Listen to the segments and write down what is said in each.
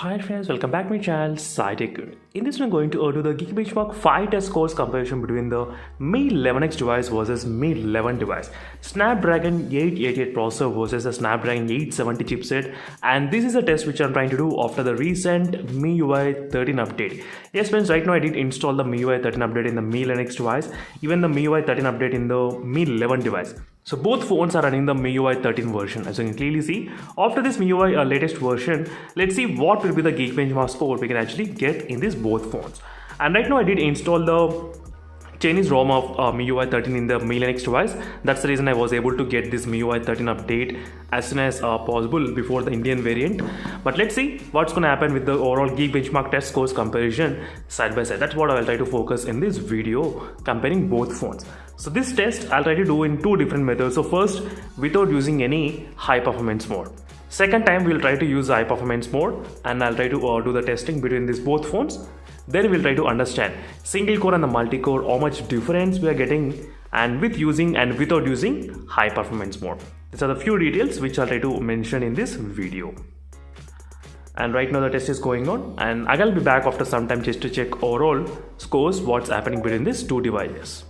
Hi friends, welcome back to my channel SciTech. In this one I'm going to do the GeekBench 5 test scores comparison between the Mi 11X device versus Mi 11 device, Snapdragon 888 processor versus the Snapdragon 870 chipset, and this is a test which I'm trying to do after the recent Miui 13 update. Yes friends, right now I did install the Miui 13 update in the Mi 11X device, even the Miui 13 update in the Mi 11 device. So both phones are running the MIUI 13 version. As you can clearly see, after this MIUI latest version, let's see what will be the Geekbench score we can actually get in these both phones. And right now I did install the Chinese ROM of MIUI 13 in the Mi 11X device. That's the reason I was able to get this MIUI 13 update as soon as possible before the Indian variant. But let's see what's going to happen with the overall Geekbench test scores comparison side by side. That's what I will try to focus in this video, comparing both phones. So this test I'll try to do in two different methods. So first, without using any high performance mode. Second time we'll try to use the high performance mode and I'll try to do the testing between these both phones. Then we'll try to understand single core and the multi-core, how much difference we are getting, and with using and without using high performance mode. These are the few details which I'll try to mention in this video. And right now the test is going on and I'll be back after some time just to check overall scores, what's happening between these two devices.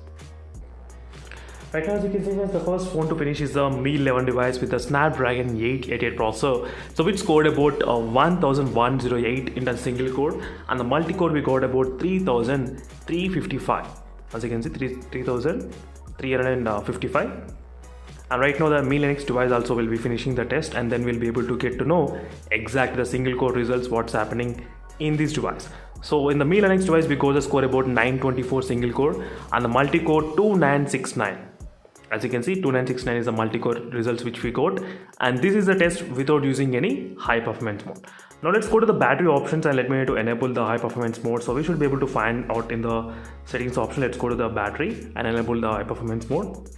Right now, as you can see, the first phone to finish is the Mi 11 device with the Snapdragon 888 processor, so which scored about 1108 in the single core, and the multi-core we got about 3355. As you can see, 3355. And right now the Mi 11X device also will be finishing the test, and then we'll be able to get to know exactly the single core results, what's happening in this device. So in the Mi 11X device we got the score about 924 single core and the multi-core 2969. As you can see, 2969 is the multi-core results which we got, and this is the test without using any high performance mode. Now let's go to the battery options and let me know to enable the high performance mode. So we should be able to find out in the settings option. Let's go to the battery and enable the high performance mode.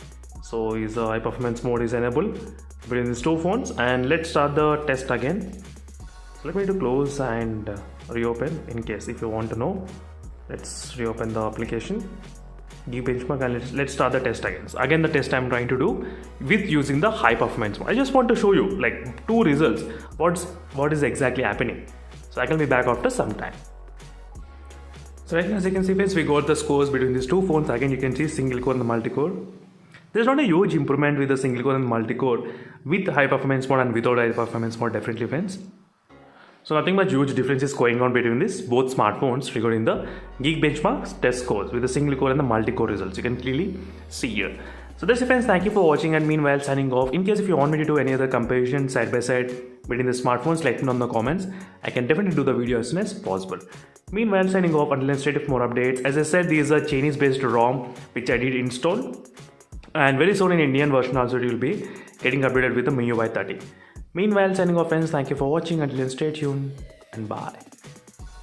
So is the high performance mode is enabled between these two phones, and let's start the test again. So let me to close and reopen in case if you want to know. Let's reopen the application Geekbench and let's start the test again. So again the test I'm trying to do with using the high performance mode. I just want to show you like two results, what is exactly happening. So I can be back after some time. So right now, as you can see friends, we got the scores between these two phones. Again you can see single core and the multi-core. There's not a huge improvement with the single core and multi-core with high performance mode and without high performance mode, definitely friends. So nothing much huge difference is going on between these both smartphones regarding the Geekbench test scores with the single core and the multi-core results. You can clearly see here. So that's it friends, thank you for watching, and meanwhile signing off. In case if you want me to do any other comparison side by side between the smartphones, let me know in the comments. I can definitely do the video as soon as possible. Meanwhile signing off until then, stay tuned for more updates. As I said, this is a Chinese based ROM which I did install, and very soon in Indian version also it will be getting updated with the MIUI 30. Meanwhile signing off friends, thank you for watching. Until then, stay tuned and bye.